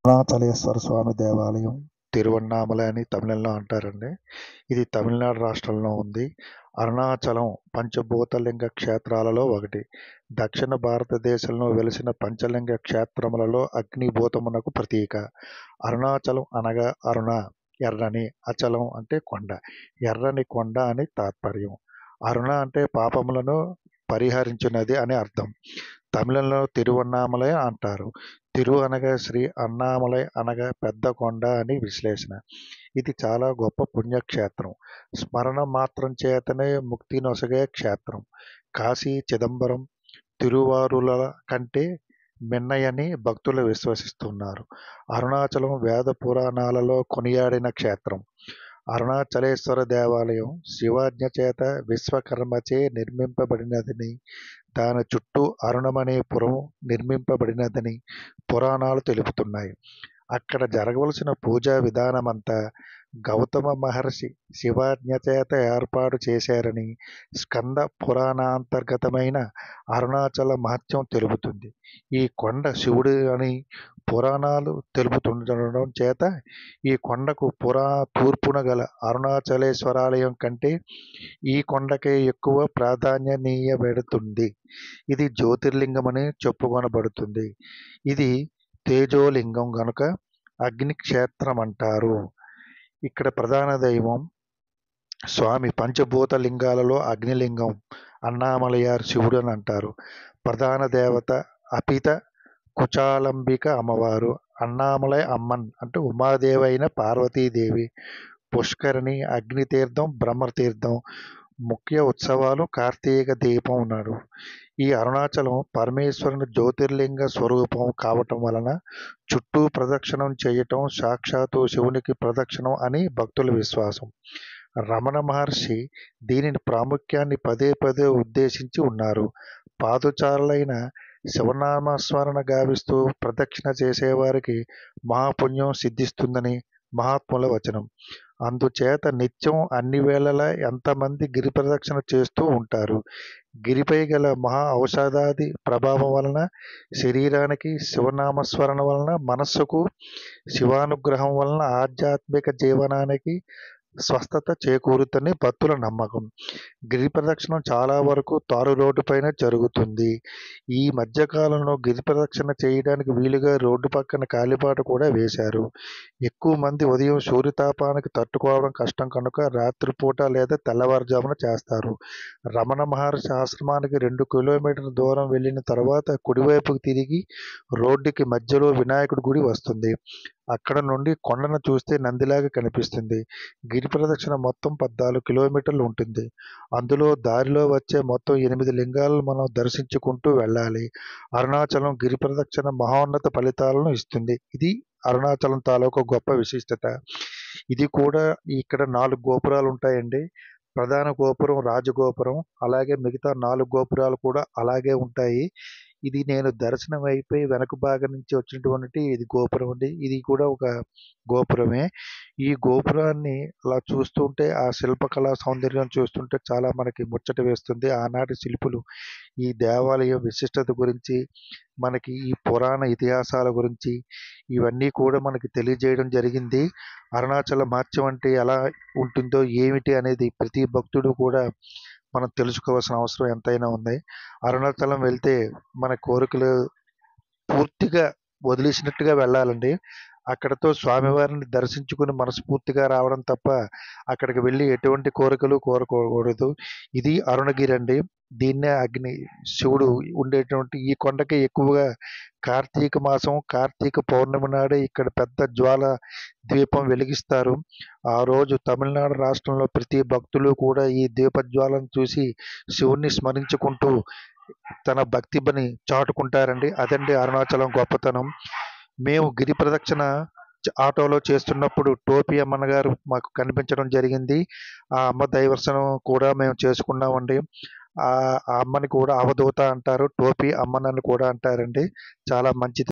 అరుణాచలేశ్వర స్వామి దేవాలయం తిరువన్నామలై అని తమిళంలో అంటారండి. ఇది తమిళనాడు రాష్ట్రంలో ఉంది. అరుణాచలం పంచభూతలింగ క్షేత్రాలలో ఒకటి. దక్షిణ భారతదేశంలో వెలిసిన పంచలింగ క్షేత్రములలో అగ్నిభూతమునకు ప్రతీక. అరుణాచలం అనగా అరుణ ఎర్రని, అచలం అంటే కొండ, ఎర్రని కొండ అని తాత్పర్యం. అరుణ అంటే పాపములను పరిహరించున్నది అని అర్థం. తమిళంలో తిరువన్నామలై అంటారు. తిరు అనగా శ్రీ, అన్నామలై అనగా పెద్ద కొండ అని విశ్లేషణ. ఇది చాలా గొప్ప పుణ్యక్షేత్రం. స్మరణ మాత్రం చేతనే ముక్తి నొసగే క్షేత్రం. కాశీ, చిదంబరం, తిరువారుల కంటే మిన్నయని భక్తులు విశ్వసిస్తున్నారు. అరుణాచలం వేద పురాణాలలో కొనియాడిన క్షేత్రం. అరుణాచలేశ్వర దేవాలయం శివాజ్ఞ చేత విశ్వకర్మచే నిర్మింపబడినదని, దాని చుట్టూ అరుణమనే పురం నిర్మింపబడినదని పురాణాలు తెలుపుతున్నాయి. అక్కడ జరగవలసిన పూజా విధానమంతా గౌతమ మహర్షి శివాజ్ఞ చేత ఏర్పాటు చేశారని స్కంద పురాణాంతర్గతమైన అరుణాచల మహత్యం తెలుపుతుంది. ఈ కొండ శివుడు అని పురాణాలు తెలుపుతుండడం చేత ఈ కొండకు తూర్పున గల అరుణాచలేశ్వరాలయం కంటే ఈ కొండకే ఎక్కువ ప్రాధాన్యనీయబడుతుంది. ఇది జ్యోతిర్లింగమని చెప్పుకొనబడుతుంది. ఇది తేజోలింగం గనుక అగ్నిక్షేత్రమంటారు. ఇక్కడ ప్రధాన దైవం స్వామి. పంచభూత లింగాలలో అగ్నిలింగం అన్నామలయార్ శివుడు అని అంటారు. ప్రధాన దేవత అపిత కుచాలంబిక అమ్మవారు. అన్నామలై అమ్మన్ అంటే ఉమాదేవి అయిన పార్వతీదేవి. పుష్కరిణి, అగ్నితీర్థం, బ్రహ్మతీర్థం. ముఖ్య ఉత్సవాలు కార్తీక దీపం నాడు. ఈ అరుణాచలం పరమేశ్వరుని జ్యోతిర్లింగ స్వరూపం కావటం వలన చుట్టూ ప్రదక్షిణం చేయటం సాక్షాత్తు శివునికి ప్రదక్షిణం అని భక్తుల విశ్వాసం. రమణ మహర్షి దీనిని ప్రాముఖ్యాన్ని పదే పదే ఉద్దేశించి ఉన్నారు. పాదచారులైన శివనామస్మరణ గావిస్తూ ప్రదక్షిణ చేసేవారికి మహాపుణ్యం సిద్ధిస్తుందని మహాత్ముల వచనం. అందుచేత నిత్యం అన్ని వేళలా ఎంతమంది గిరి ప్రదక్షిణ చేస్తూ ఉంటారు. గిరిపై గల మహా ఔషధాది ప్రభావం వలన శరీరానికి, శివనామస్మరణ వలన మనస్సుకు, శివానుగ్రహం వలన ఆధ్యాత్మిక జీవనానికి స్వస్థత చేకూరుతుందని భక్తుల నమ్మకం. గిరి ప్రదక్షిణం చాలా వరకు తారు రోడ్డు పైన జరుగుతుంది. ఈ మధ్యకాలంలో గిరి ప్రదక్షిణ చేయడానికి వీలుగా రోడ్డు పక్కన కాలిబాట కూడా వేశారు. ఎక్కువ మంది ఉదయం సూర్యతాపానికి తట్టుకోవడం కష్టం కనుక రాత్రిపూట లేదా తెల్లవారుజామున చేస్తారు. రమణ మహర్షి ఆశ్రమానికి 2 కిలోమీటర్ల దూరం వెళ్ళిన తర్వాత కుడివైపుకి తిరిగి రోడ్డుకి మధ్యలో వినాయకుడి గుడి వస్తుంది. అక్కడ నుండి కొండను చూస్తే నందిలాగా కనిపిస్తుంది. గిరి ప్రదక్షిణ మొత్తం 14 కిలోమీటర్లు ఉంటుంది. అందులో దారిలో వచ్చే మొత్తం 8 లింగాలను మనం దర్శించుకుంటూ వెళ్ళాలి. అరుణాచలం గిరి ప్రదక్షిణ మహోన్నత ఫలితాలను ఇస్తుంది. ఇది అరుణాచలం తాలూకు గొప్ప విశిష్టత. ఇది కూడా ఇక్కడ 4 గోపురాలు ఉంటాయండి. ప్రధాన గోపురం రాజగోపురం, అలాగే మిగతా 4 గోపురాలు కూడా అలాగే ఉంటాయి. ఇది నేను దర్శనం అయిపోయి వెనక భాగం నుంచి వచ్చినటువంటి ఇది గోపురం అండి. ఇది కూడా ఒక గోపురమే. ఈ గోపురాన్ని అలా చూస్తుంటే ఆ శిల్పకళా సౌందర్యం చూస్తుంటే చాలా మనకి ముచ్చట వేస్తుంది. ఆనాటి శిల్పులు ఈ దేవాలయం విశిష్టత గురించి, మనకి ఈ పురాణ ఇతిహాసాల గురించి ఇవన్నీ కూడా మనకి తెలియజేయడం జరిగింది. అరుణాచల మహత్యం అంటే ఎలా ఉంటుందో ఏమిటి అనేది ప్రతి భక్తుడు కూడా మనం తెలుసుకోవాల్సిన అవసరం ఎంతైనా ఉంది. అరుణాచలం వెళ్తే మన కోరికలు పూర్తిగా వదిలేసినట్టుగా వెళ్ళాలండి. అక్కడతో స్వామివారిని దర్శించుకుని మనస్ఫూర్తిగా రావడం తప్ప అక్కడికి వెళ్ళి ఎటువంటి కోరికలు కోరకూడదు. ఇది అరుణగిరి అండి. దీన్నే శివుడు ఉండేటువంటి ఈ కొండకి ఎక్కువగా కార్తీక మాసం, కార్తీక పౌర్ణమి నాడే ఇక్కడ పెద్ద జ్వాల దీపం వెలిగిస్తారు. ఆ రోజు తమిళనాడు రాష్ట్రంలో ప్రతి భక్తులు కూడా ఈ దీపజ్వాలను చూసి శివుణ్ణి స్మరించుకుంటూ తన భక్తిని చాటుకుంటారండి. అదండి అరుణాచలం గొప్పతనం. మేము గిరి ప్రదక్షిణ ఆటోలో చేస్తున్నప్పుడు టోపీ అమ్మన్న గారు మాకు కనిపించడం జరిగింది. ఆ అమ్మ దైవదర్శనం కూడా మేము చేసుకున్నామండి. ఆ అమ్మని కూడా అవధూత అంటారు, టోపీ అమ్మనని కూడా అంటారండి. చాలా మంచిది.